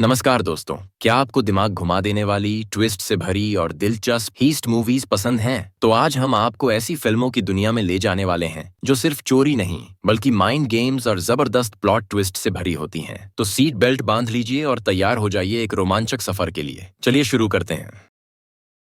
नमस्कार दोस्तों, क्या आपको दिमाग घुमा देने वाली, ट्विस्ट से भरी और दिलचस्प हीस्ट मूवीज पसंद हैं? तो आज हम आपको ऐसी फिल्मों की दुनिया में ले जाने वाले हैं जो सिर्फ चोरी नहीं बल्कि माइंड गेम्स और जबरदस्त प्लॉट ट्विस्ट से भरी होती हैं। तो सीट बेल्ट बांध लीजिए और तैयार हो जाइए एक रोमांचक सफर के लिए। चलिए शुरू करते हैं।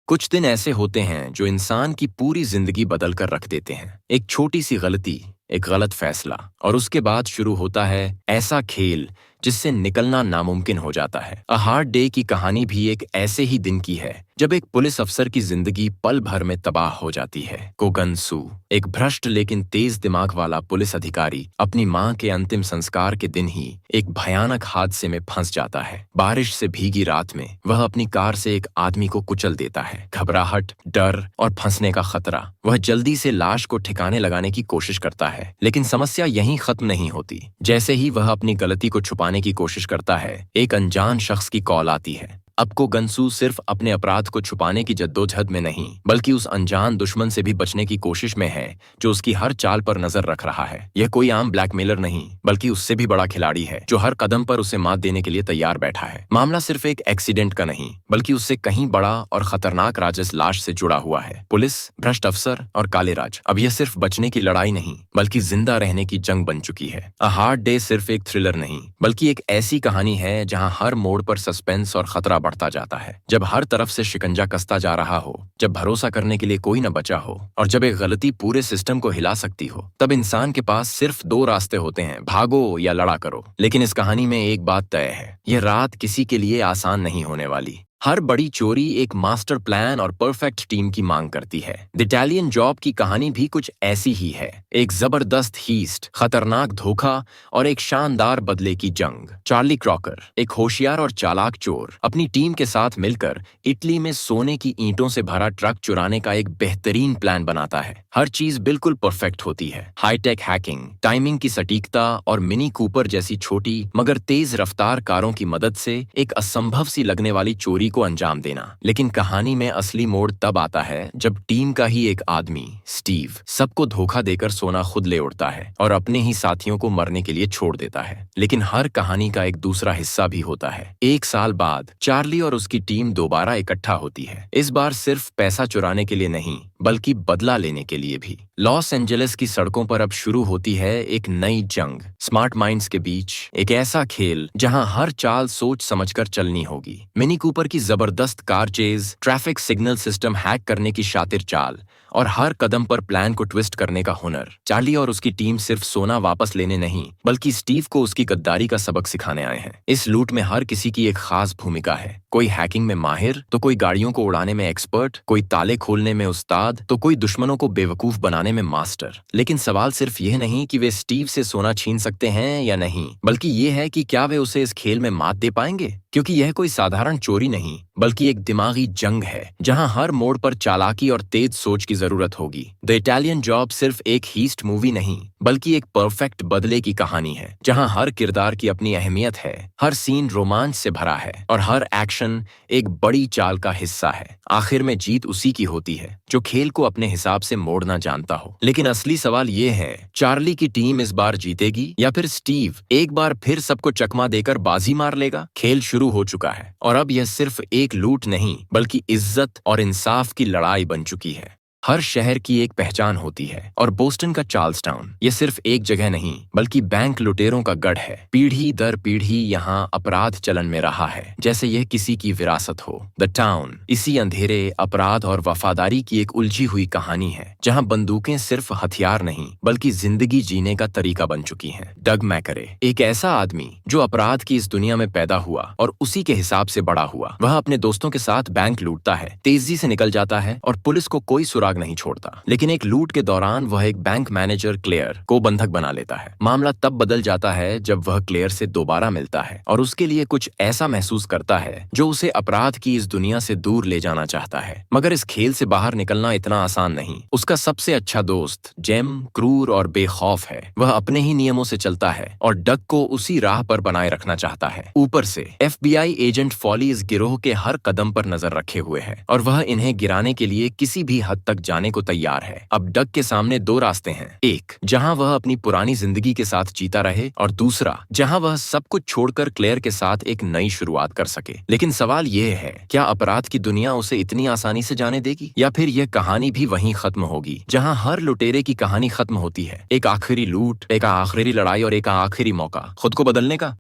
कुछ दिन ऐसे होते हैं जो इंसान की पूरी जिंदगी बदल कर रख देते हैं। एक छोटी सी गलती, एक गलत फैसला और उसके बाद शुरू होता है ऐसा खेल जिससे निकलना नामुमकिन हो जाता है। अ हार्ड डे की कहानी भी एक ऐसे ही दिन की है जब एक पुलिस अफसर की जिंदगी पल भर में तबाह हो जाती है। को गन सू, एक भ्रष्ट लेकिन तेज दिमाग वाला पुलिस अधिकारी, अपनी मां के अंतिम संस्कार के दिन ही एक भयानक हादसे में फंस जाता है। बारिश से भीगी रात में वह अपनी कार से एक आदमी को कुचल देता है। घबराहट, डर और फंसने का खतरा। वह जल्दी से लाश को ठिकाने लगाने की कोशिश करता है, लेकिन समस्या यहीं खत्म नहीं होती। जैसे ही वह अपनी गलती को छुपाने की कोशिश करता है, एक अनजान शख्स की कॉल आती है। अब को गनसू सिर्फ अपने अपराध को छुपाने की जद्दोजहद में नहीं बल्कि उस अनजान दुश्मन से भी बचने की कोशिश में है जो उसकी हर चाल पर नजर रख रहा है। यह कोई आम ब्लैकमेलर नहीं बल्कि उससे भी बड़ा खिलाड़ी है जो हर कदम पर उसे मात देने के लिए तैयार बैठा है। मामला सिर्फ एक एक्सीडेंट का नहीं बल्कि उससे कहीं बड़ा और खतरनाक राजस लाश से जुड़ा हुआ है। पुलिस, भ्रष्ट अफसर और काले राज। अब यह सिर्फ बचने की लड़ाई नहीं बल्कि जिंदा रहने की जंग बन चुकी है। अ हार्ड डे सिर्फ एक थ्रिलर नहीं बल्कि एक ऐसी कहानी है जहां हर मोड़ पर सस्पेंस और खतरा बढ़ता जाता है। जब हर तरफ से शिकंजा कसता जा रहा हो, जब भरोसा करने के लिए कोई न बचा हो और जब एक गलती पूरे सिस्टम को हिला सकती हो, तब इंसान के पास सिर्फ दो रास्ते होते हैं, भागो या लड़ा करो। लेकिन इस कहानी में एक बात तय है, यह रात किसी के लिए आसान नहीं होने वाली। हर बड़ी चोरी एक मास्टर प्लान और परफेक्ट टीम की मांग करती है। द इटालियन जॉब की कहानी भी कुछ ऐसी ही है। एक जबरदस्त हीस्ट, खतरनाक धोखा और एक शानदार बदले की जंग। चार्ली क्रॉकर, एक होशियार और चालाक चोर, अपनी टीम के साथ मिलकर इटली में सोने की ईंटों से भरा ट्रक चुराने का एक बेहतरीन प्लान बनाता है। हर चीज बिल्कुल परफेक्ट होती है। हाईटेक हैकिंग, टाइमिंग की सटीकता और मिनी कूपर जैसी छोटी मगर तेज रफ्तार कारों की मदद से एक असंभव सी लगने वाली चोरी को अंजाम देना। लेकिन कहानी में असली मोड़ तब आता है जब टीम का ही एक आदमी, स्टीव, सबको धोखा देकर सोना खुद ले उड़ता है और अपने ही साथियों को मरने के लिए छोड़ देता है। लेकिन हर कहानी का एक दूसरा हिस्सा भी होता है। एक साल बाद चार्ली और उसकी टीम दोबारा इकट्ठा होती है। इस बार सिर्फ पैसा चुराने के लिए नहीं बल्कि बदला लेने के लिए भी। लॉस एंजलिस की सड़कों पर अब शुरू होती है एक नई जंग, स्मार्ट माइंड्स के बीच। एक ऐसा खेल जहां हर चाल सोच समझकर चलनी होगी। मिनी कूपर की जबरदस्त car chase, traffic signal system hack करने की शातिर चाल और हर कदम पर प्लान को ट्विस्ट करने का हुनर। चार्ली और उसकी टीम सिर्फ सोना वापस लेने नहीं बल्कि स्टीव को उसकी गद्दारी का सबक सिखाने आए हैं। इस लूट में हर किसी की एक खास भूमिका है। कोई हैकिंग में माहिर तो कोई गाड़ियों को उड़ाने में एक्सपर्ट, कोई ताले खोलने में उस्ताद तो कोई दुश्मनों को बेवकूफ बनाने में मास्टर। लेकिन सवाल सिर्फ यह नहीं कि वे स्टीव से सोना छीन सकते हैं या नहीं बल्कि ये है कि क्या वे उसे इस खेल में मात दे पाएंगे, क्योंकि यह कोई साधारण चोरी नहीं बल्कि एक दिमागी जंग है जहां हर मोड़ पर चालाकी और तेज सोच की जरूरत होगी। द इटालियन जॉब सिर्फ एक हीस्ट मूवी नहीं बल्कि एक परफेक्ट बदले की कहानी है जहां हर किरदार की अपनी अहमियत है, हर सीन रोमांच से भरा है और हर एक्शन एक बड़ी चाल का हिस्सा है। आखिर में जीत उसी की होती है जो खेल को अपने हिसाब से मोड़ना जानता हो। लेकिन असली सवाल ये है, चार्ली की टीम इस बार जीतेगी या फिर स्टीव एक बार फिर सबको चकमा देकर बाजी मार लेगा? खेल शुरू हो चुका है और अब यह सिर्फ एक लूट नहीं बल्कि इज्जत और इंसाफ की लड़ाई बन चुकी है। हर शहर की एक पहचान होती है और बोस्टन का चार्ल्सटाउन ये सिर्फ एक जगह नहीं बल्कि बैंक लुटेरों का गढ़ है। पीढ़ी दर पीढ़ी यहाँ अपराध चलन में रहा है जैसे यह किसी की विरासत हो। द टाउन इसी अंधेरे, अपराध और वफादारी की एक उलझी हुई कहानी है जहाँ बंदूकें सिर्फ हथियार नहीं बल्कि जिंदगी जीने का तरीका बन चुकी हैं। डग मैकरे, एक ऐसा आदमी जो अपराध की इस दुनिया में पैदा हुआ और उसी के हिसाब से बड़ा हुआ। वह अपने दोस्तों के साथ बैंक लूटता है, तेजी से निकल जाता है और पुलिस को कोई सुराग नहीं छोड़ता। लेकिन एक लूट के दौरान वह एक बैंक मैनेजर क्लेयर को बंधक बना लेता है। मामला तब बदल जाता है जब वह क्लेयर से दोबारा मिलता है और उसके लिए कुछ ऐसा महसूस करता है जो उसे अपराध की इस दुनिया से दूर ले जाना चाहता है। मगर इस खेल से बाहर निकलना इतना आसान नहीं। उसका सबसे अच्छा दोस्त जेम क्रूर और बेखौफ है। वह अपने ही नियमों से चलता है और डग को उसी राह पर बनाए रखना चाहता है। ऊपर से FBI एजेंट फॉली इस गिरोह के हर कदम पर नजर रखे हुए है और वह इन्हें गिराने के लिए किसी भी हद तक जाने को तैयार है। अब डग के सामने दो रास्ते हैं, एक जहां वह अपनी पुरानी जिंदगी के साथ जीता रहे और दूसरा जहां वह सब कुछ छोड़कर क्लेयर के साथ एक नई शुरुआत कर सके। लेकिन सवाल यह है, क्या अपराध की दुनिया उसे इतनी आसानी से जाने देगी, या फिर यह कहानी भी वहीं खत्म होगी जहां हर लुटेरे की कहानी खत्म होती है, एक आखिरी लूट, एक आखिरी लड़ाई और एक आखिरी मौका खुद को बदलने का।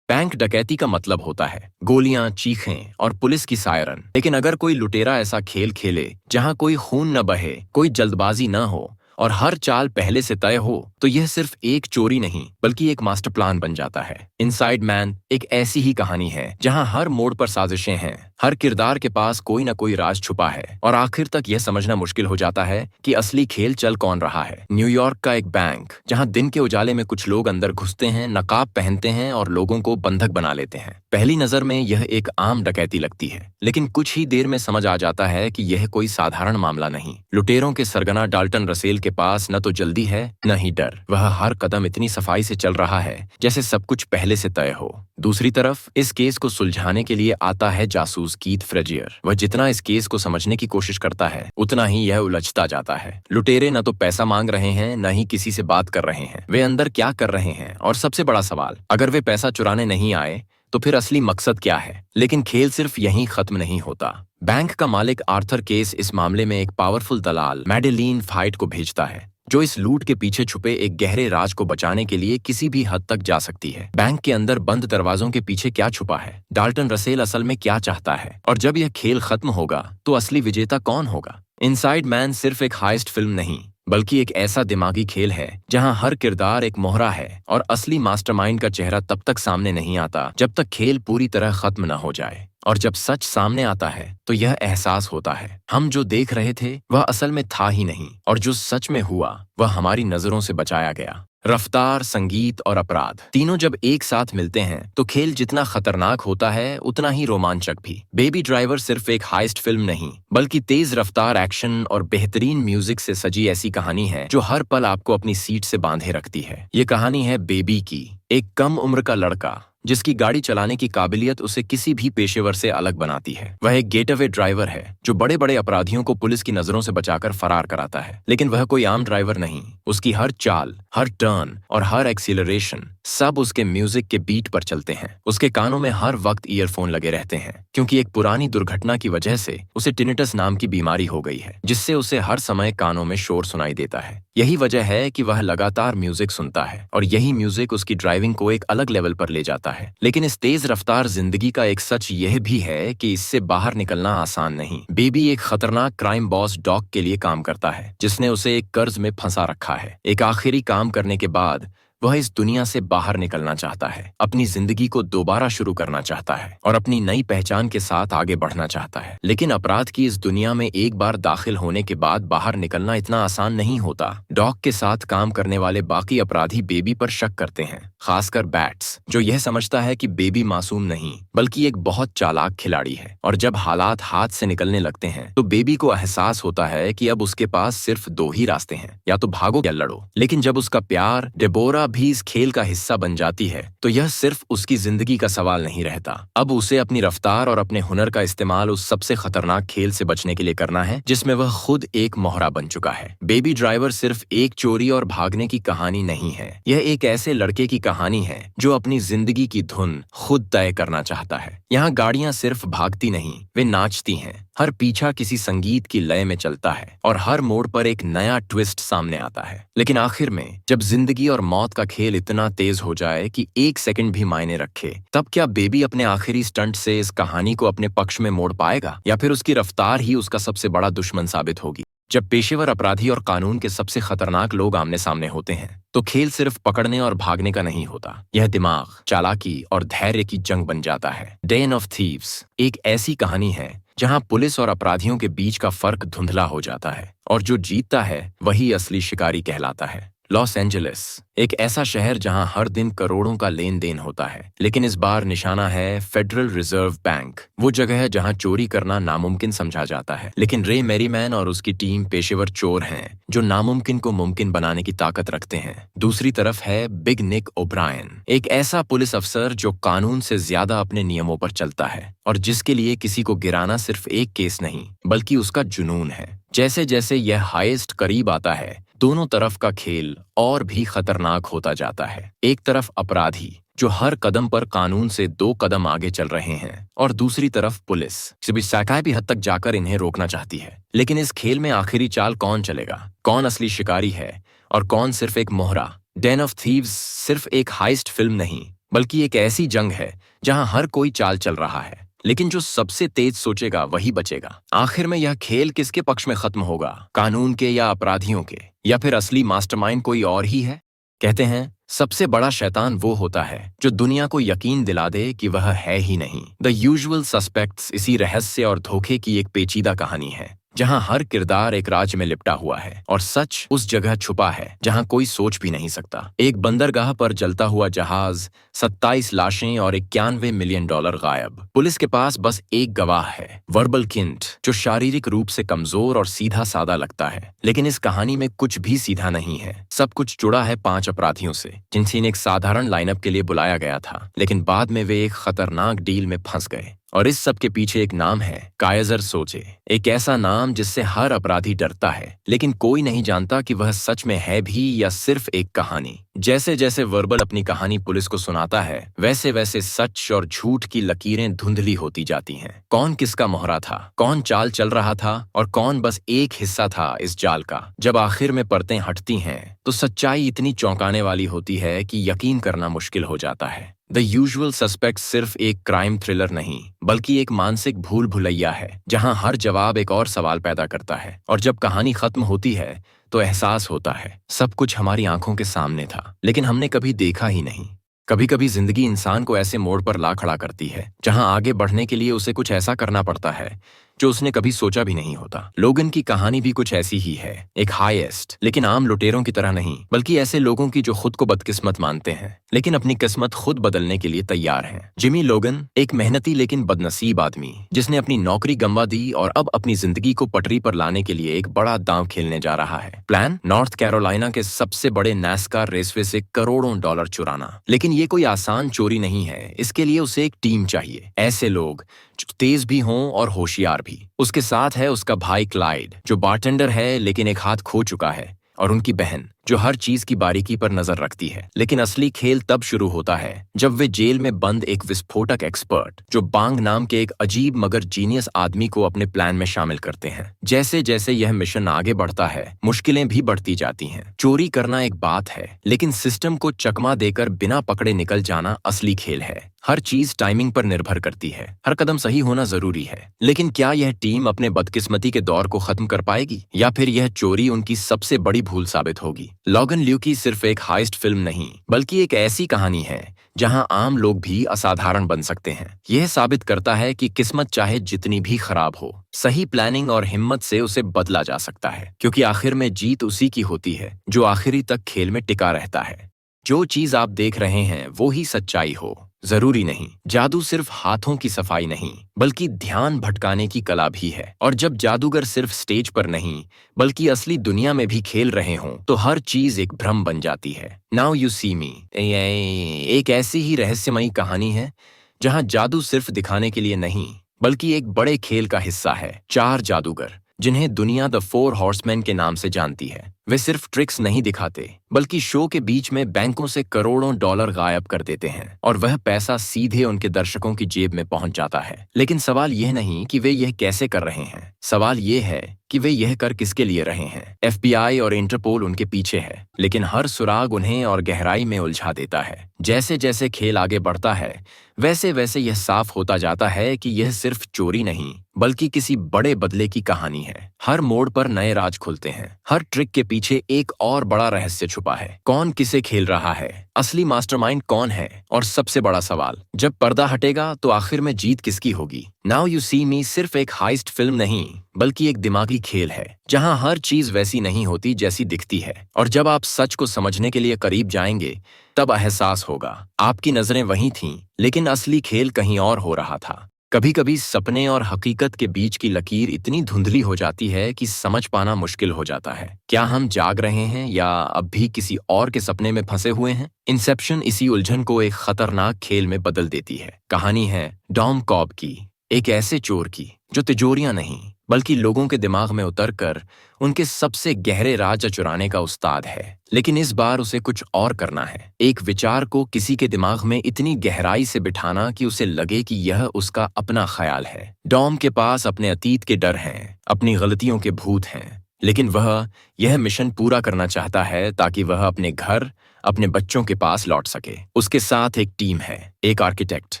बैंक डकैती का मतलब होता है गोलियां, चीखें और पुलिस की सायरन। लेकिन अगर कोई लुटेरा ऐसा खेल खेले जहां कोई खून न बहे, कोई जल्दबाजी न हो और हर चाल पहले से तय हो, तो यह सिर्फ एक चोरी नहीं बल्कि एक मास्टर प्लान बन जाता है। इनसाइड मैन एक ऐसी ही कहानी है जहां हर मोड़ पर साजिशें हैं, हर किरदार के पास कोई न कोई राज छुपा है और आखिर तक यह समझना मुश्किल हो जाता है कि असली खेल चल कौन रहा है। न्यूयॉर्क का एक बैंक जहां दिन के उजाले में कुछ लोग अंदर घुसते हैं, नकाब पहनते हैं और लोगों को बंधक बना लेते हैं। पहली नजर में यह एक आम डकैती लगती है, लेकिन कुछ ही देर में समझ आ जाता है कि यह कोई साधारण मामला नहीं। लुटेरों के सरगना डाल्टन रसेल के पास न तो जल्दी है न ही डर। वह हर कदम इतनी सफाई से चल रहा है जैसे सब कुछ पहले से तय हो। दूसरी तरफ इस केस को सुलझाने के लिए आता है जासूस कीथ फ्रेजियर। वह जितना इस केस को समझने की कोशिश करता है उतना ही यह उलझता जाता है। लुटेरे न तो पैसा मांग रहे हैं न ही किसी से बात कर रहे हैं, वे अंदर क्या कर रहे हैं, और सबसे बड़ा सवाल, अगर वे पैसा चुराने नहीं आए तो फिर असली मकसद क्या है। लेकिन खेल सिर्फ यहीं खत्म नहीं होता। बैंक का मालिक आर्थर केस इस मामले में एक पावरफुल दलाल मैडेलीन फाइट को भेजता है, जो इस लूट के पीछे छुपे एक गहरे राज को बचाने के लिए किसी भी हद तक जा सकती है। बैंक के अंदर बंद दरवाजों के पीछे क्या छुपा है, डाल्टन रसेल असल में क्या चाहता है, और जब यह खेल खत्म होगा तो असली विजेता कौन होगा। इनसाइड मैन सिर्फ एक हाइस्ट फिल्म नहीं बल्कि एक ऐसा दिमागी खेल है जहां हर किरदार एक मोहरा है और असली मास्टरमाइंड का चेहरा तब तक सामने नहीं आता जब तक खेल पूरी तरह खत्म न हो जाए। और जब सच सामने आता है तो यह एहसास होता है, हम जो देख रहे थे वह असल में था ही नहीं, और जो सच में हुआ वह हमारी नजरों से बचाया गया। रफ्तार, संगीत और अपराध तीनों जब एक साथ मिलते हैं तो खेल जितना खतरनाक होता है उतना ही रोमांचक भी। बेबी ड्राइवर सिर्फ एक हाइस्ट फिल्म नहीं बल्कि तेज रफ्तार एक्शन और बेहतरीन म्यूजिक से सजी ऐसी कहानी है जो हर पल आपको अपनी सीट से बांधे रखती है। ये कहानी है बेबी की, एक कम उम्र का लड़का जिसकी गाड़ी चलाने की काबिलियत उसे किसी भी पेशेवर से अलग बनाती है। वह एक गेटअवे ड्राइवर है जो बड़े बड़े अपराधियों को पुलिस की नजरों से बचाकर फरार कराता है। लेकिन वह कोई आम ड्राइवर नहीं, उसकी हर चाल, हर टर्न और हर एक्सीलरेशन सब उसके म्यूजिक के बीट पर चलते हैं। उसके कानों में हर वक्त ईयरफोन लगे रहते हैं क्योंकि एक पुरानी दुर्घटना की वजह से उसे टिनिटस नाम की बीमारी हो गई है, जिससे उसे हर समय कानों में शोर सुनाई देता है। यही वजह है कि वह लगातार म्यूजिक सुनता है और यही म्यूजिक उसकी ड्राइविंग को एक अलग लेवल पर ले जाता है। लेकिन इस तेज रफ्तार जिंदगी का एक सच यह भी है कि इससे बाहर निकलना आसान नहीं। बेबी एक खतरनाक क्राइम बॉस डॉग के लिए काम करता है जिसने उसे एक कर्ज में फंसा रखा है। एक आखिरी काम करने के बाद वह इस दुनिया से बाहर निकलना चाहता है, अपनी जिंदगी को दोबारा शुरू करना चाहता है और अपनी नई पहचान के साथ आगे बढ़ना चाहता है। लेकिन अपराध की इस दुनिया में एक बार दाखिल होने के बाद बाहर निकलना इतना आसान नहीं होता। डॉग के साथ काम करने वाले बाकी अपराधी बेबी पर शक करते हैं, खासकर बैट्स, जो यह समझता है कि बेबी मासूम नहीं बल्कि एक बहुत चालाक खिलाड़ी है। और जब हालात हाथ से निकलने लगते हैं तो बेबी को एहसास होता है कि अब उसके पास सिर्फ दो ही रास्ते हैं, या तो भागो या लड़ो। लेकिन जब उसका प्यार डेबोरा भी इस खेल का हिस्सा बन जाती है तो यह सिर्फ उसकी जिंदगी का सवाल नहीं रहता। अब उसे अपनी रफ्तार और अपने हुनर का इस्तेमाल उस सबसे खतरनाक खेल से बचने के लिए करना है जिसमें वह खुद एक मोहरा बन चुका है। बेबी ड्राइवर सिर्फ एक चोरी और भागने की कहानी नहीं है, यह एक ऐसे लड़के की कहानी है जो अपनी जिंदगी की धुन खुद तय करना चाहता है। यहाँ गाड़ियां सिर्फ भागती नहीं, वे नाचती हैं। हर पीछा किसी संगीत की लय में चलता है और हर मोड़ पर एक नया ट्विस्ट सामने आता है। लेकिन आखिर में जब जिंदगी और मौत का खेल इतना तेज हो जाए कि एक सेकंड भी मायने रखे, तब क्या बेबी अपने आखिरी स्टंट से इस कहानी को अपने पक्ष में मोड़ पाएगा, या फिर उसकी रफ्तार ही उसका सबसे बड़ा दुश्मन साबित होगी। जब पेशेवर अपराधी और कानून के सबसे खतरनाक लोग आमने सामने होते हैं तो खेल सिर्फ पकड़ने और भागने का नहीं होता, यह दिमाग, चालाकी और धैर्य की जंग बन जाता है। डेन ऑफ थीव्स एक ऐसी कहानी है जहां पुलिस और अपराधियों के बीच का फर्क धुंधला हो जाता है और जो जीतता है वही असली शिकारी कहलाता है। लॉस एंजलिस, एक ऐसा शहर जहां हर दिन करोड़ों का लेन देन होता है, लेकिन इस बार निशाना है फेडरल रिजर्व बैंक। वो जगह है जहां चोरी करना नामुमकिन समझा जाता है, लेकिन रे मैरीमैन और उसकी टीम पेशेवर चोर हैं जो नामुमकिन को मुमकिन बनाने की ताकत रखते हैं। दूसरी तरफ है बिग निक ओब्रायन, एक ऐसा पुलिस अफसर जो कानून से ज्यादा अपने नियमों पर चलता है और जिसके लिए किसी को गिराना सिर्फ एक केस नहीं बल्कि उसका जुनून है। जैसे जैसे यह हाईएस्ट करीब आता है, दोनों तरफ का खेल और भी खतरनाक होता जाता है। एक तरफ अपराधी जो हर कदम पर कानून से 2 कदम आगे चल रहे हैं और दूसरी तरफ पुलिस भी भी हद तक जाकर इन्हें रोकना चाहती है। लेकिन इस खेल में आखिरी चाल कौन चलेगा, कौन असली शिकारी है और कौन सिर्फ एक मोहरा। डेन ऑफ थीव्स सिर्फ एक हाइस्ट फिल्म नहीं बल्कि एक ऐसी जंग है जहां हर कोई चाल चल रहा है, लेकिन जो सबसे तेज सोचेगा वही बचेगा। आखिर में यह खेल किसके पक्ष में खत्म होगा, कानून के या अपराधियों के, या फिर असली मास्टरमाइंड कोई और ही है? कहते हैं सबसे बड़ा शैतान वो होता है जो दुनिया को यकीन दिला दे कि वह है ही नहीं। द यूजुअल सस्पेक्ट्स इसी रहस्य और धोखे की एक पेचीदा कहानी है जहां हर किरदार एक राज में लिपटा हुआ है और सच उस जगह छुपा है जहां कोई सोच भी नहीं सकता। एक बंदरगाह पर जलता हुआ जहाज, 27 लाशें और $91 मिलियन गायब। पुलिस के पास बस एक गवाह है, वर्बल किंट, जो शारीरिक रूप से कमजोर और सीधा सादा लगता है। लेकिन इस कहानी में कुछ भी सीधा नहीं है। सब कुछ जुड़ा है 5 अपराधियों से जिन्हें एक साधारण लाइनअप के लिए बुलाया गया था, लेकिन बाद में वे एक खतरनाक डील में फंस गए। और इस सब के पीछे एक नाम है, काइजर सोजे, एक ऐसा नाम जिससे हर अपराधी डरता है, लेकिन कोई नहीं जानता कि वह सच में है भी या सिर्फ एक कहानी। जैसे जैसे वर्बल अपनी कहानी पुलिस को सुनाता है, वैसे वैसे सच और झूठ की लकीरें धुंधली होती जाती हैं। कौन किसका मोहरा था, कौन चाल चल रहा था और कौन बस एक हिस्सा था इस जाल का। जब आखिर में परतें हटती हैं तो सच्चाई इतनी चौंकाने वाली होती है कि यकीन करना मुश्किल हो जाता है। द यूजुअल सस्पेक्ट सिर्फ एक क्राइम थ्रिलर नहीं बल्कि एक मानसिक भूल भुलैया है जहां हर जवाब एक और सवाल पैदा करता है। और जब कहानी खत्म होती है तो एहसास होता है सब कुछ हमारी आंखों के सामने था, लेकिन हमने कभी देखा ही नहीं। कभी कभी जिंदगी इंसान को ऐसे मोड़ पर ला खड़ा करती है जहां आगे बढ़ने के लिए उसे कुछ ऐसा करना पड़ता है जो उसने कभी सोचा भी नहीं होता। लोगन की कहानी भी कुछ ऐसी ही है, एक हाईएस्ट, लेकिन आम लुटेरों की तरह नहीं बल्कि ऐसे लोगों की जो खुद को बदकिस्मत मानते हैं लेकिन अपनी किस्मत खुद बदलने के लिए तैयार हैं। जिमी लोगन एक मेहनती लेकिन बदनसीब आदमी जिसने अपनी नौकरी गंवा दी और अब अपनी जिंदगी को पटरी पर लाने के लिए एक बड़ा दांव खेलने जा रहा है। प्लान, नॉर्थ कैरोलिना के सबसे बड़े नैस्कार रेसवे से करोड़ों डॉलर चुराना। लेकिन ये कोई आसान चोरी नहीं है, इसके लिए उसे एक टीम चाहिए, ऐसे लोग जो तेज भी हों और होशियार भी। उसके साथ है उसका भाई क्लाइड जो बारटेंडर है लेकिन एक हाथ खो चुका है, और उनकी बहन जो हर चीज की बारीकी पर नजर रखती है। लेकिन असली खेल तब शुरू होता है जब वे जेल में बंद एक विस्फोटक एक्सपर्ट जो बांग नाम के एक अजीब मगर जीनियस आदमी को अपने प्लान में शामिल करते हैं। जैसे जैसे यह मिशन आगे बढ़ता है, मुश्किलें भी बढ़ती जाती हैं। चोरी करना एक बात है, लेकिन सिस्टम को चकमा देकर बिना पकड़े निकल जाना असली खेल है। हर चीज टाइमिंग पर निर्भर करती है, हर कदम सही होना जरूरी है। लेकिन क्या यह टीम अपने बदकिस्मती के दौर को खत्म कर पाएगी या फिर यह चोरी उनकी सबसे बड़ी भूल साबित होगी? लॉगन ल्यूकी सिर्फ एक हाइस्ट फिल्म नहीं बल्कि एक ऐसी कहानी है जहां आम लोग भी असाधारण बन सकते हैं। यह साबित करता है कि किस्मत चाहे जितनी भी खराब हो, सही प्लानिंग और हिम्मत से उसे बदला जा सकता है, क्योंकि आखिर में जीत उसी की होती है जो आखिरी तक खेल में टिका रहता है। जो चीज आप देख रहे हैं वो ही सच्चाई हो, जरूरी नहीं। जादू सिर्फ हाथों की सफाई नहीं बल्कि ध्यान भटकाने की कला भी है। और जब जादूगर सिर्फ स्टेज पर नहीं बल्कि असली दुनिया में भी खेल रहे हों तो हर चीज एक भ्रम बन जाती है। नाउ यू सी मी एक ऐसी ही रहस्यमयी कहानी है जहां जादू सिर्फ दिखाने के लिए नहीं बल्कि एक बड़े खेल का हिस्सा है। 4 जादूगर जिन्हें दुनिया द 4 हॉर्समैन के नाम से जानती है, वे सिर्फ ट्रिक्स नहीं दिखाते बल्कि शो के बीच में बैंकों से करोड़ों डॉलर गायब कर देते हैं और वह पैसा सीधे उनके दर्शकों की जेब में पहुंच जाता है। लेकिन सवाल यह नहीं कि वे यह कैसे कर रहे हैं, सवाल यह है कि वे यह कर किसके लिए रहे हैं। FBI और इंटरपोल उनके पीछे है, लेकिन हर सुराग उन्हें और गहराई में उलझा देता है। जैसे जैसे खेल आगे बढ़ता है वैसे वैसे यह साफ होता जाता है कि यह सिर्फ चोरी नहीं बल्कि किसी बड़े बदले की कहानी है। हर मोड़ पर नए राज खुलते हैं, हर ट्रिक के पीछे एक और बड़ा रहस्य छुपा है। कौन किसे खेल रहा है, असली मास्टरमाइंड कौन है, और सबसे बड़ा सवाल, जब पर्दा हटेगा तो आखिर में जीत किसकी होगी। नाउ यू सी मी सिर्फ एक हाइस्ट फिल्म नहीं, बल्कि एक दिमागी खेल है, जहां हर चीज वैसी नहीं होती जैसी दिखती है। और जब आप सच को समझने के लिए करीब जाएंगे, तब एहसास होगा आपकी नजरें वहीं थीं, लेकिन असली खेल कहीं और हो रहा था। कभी कभी सपने और हकीकत के बीच की लकीर इतनी धुंधली हो जाती है कि समझ पाना मुश्किल हो जाता है। क्या हम जाग रहे हैं या अब भी किसी और के सपने में फंसे हुए हैं? इंसेप्शन इसी उलझन को एक खतरनाक खेल में बदल देती है। कहानी है डॉम कॉब की, एक ऐसे चोर की जो तिजोरियां नहीं बल्कि लोगों के दिमाग में उतरकर उनके सबसे गहरे राज चुराने का उस्ताद है। लेकिन इस बार उसे कुछ और करना है, एक विचार को किसी के दिमाग में इतनी गहराई से बिठाना कि उसे लगे कि यह उसका अपना ख्याल है। डॉम के पास अपने अतीत के डर हैं, अपनी गलतियों के भूत हैं, लेकिन वह यह मिशन पूरा करना चाहता है ताकि वह अपने घर, अपने बच्चों के पास लौट सके। उसके साथ एक टीम है, एक आर्किटेक्ट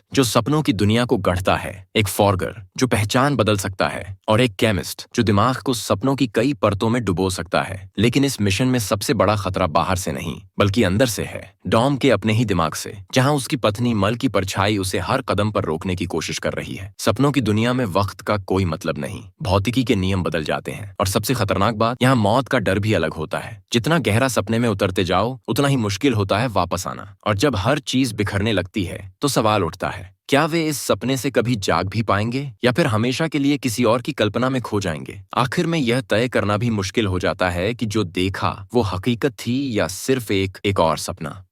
जो सपनों की दुनिया को गढ़ता है, एक फॉरगर जो पहचान बदल सकता है, और एक केमिस्ट जो दिमाग को सपनों की कई परतों में डुबो सकता है। लेकिन इस मिशन में सबसे बड़ा खतरा बाहर से नहीं बल्कि अंदर से है, डॉम के अपने ही दिमाग से, जहां उसकी पत्नी मल की परछाई उसे हर कदम पर रोकने की कोशिश कर रही है। सपनों की दुनिया में वक्त का कोई मतलब नहीं, भौतिकी के नियम बदल जाते हैं, और सबसे खतरनाक बात, यहाँ मौत का डर भी अलग होता है। जितना गहरा सपने में उतरते जाओ, उतना ही मुश्किल होता है वापस आना। और जब हर चीज बिखरने लगती है तो सवाल उठता है, क्या वे इस सपने से कभी जाग भी पाएंगे या फिर हमेशा के लिए किसी और की कल्पना में खो जाएंगे। आखिर में यह तय करना भी मुश्किल हो जाता है कि जो देखा वो हकीकत थी या सिर्फ एक और सपना।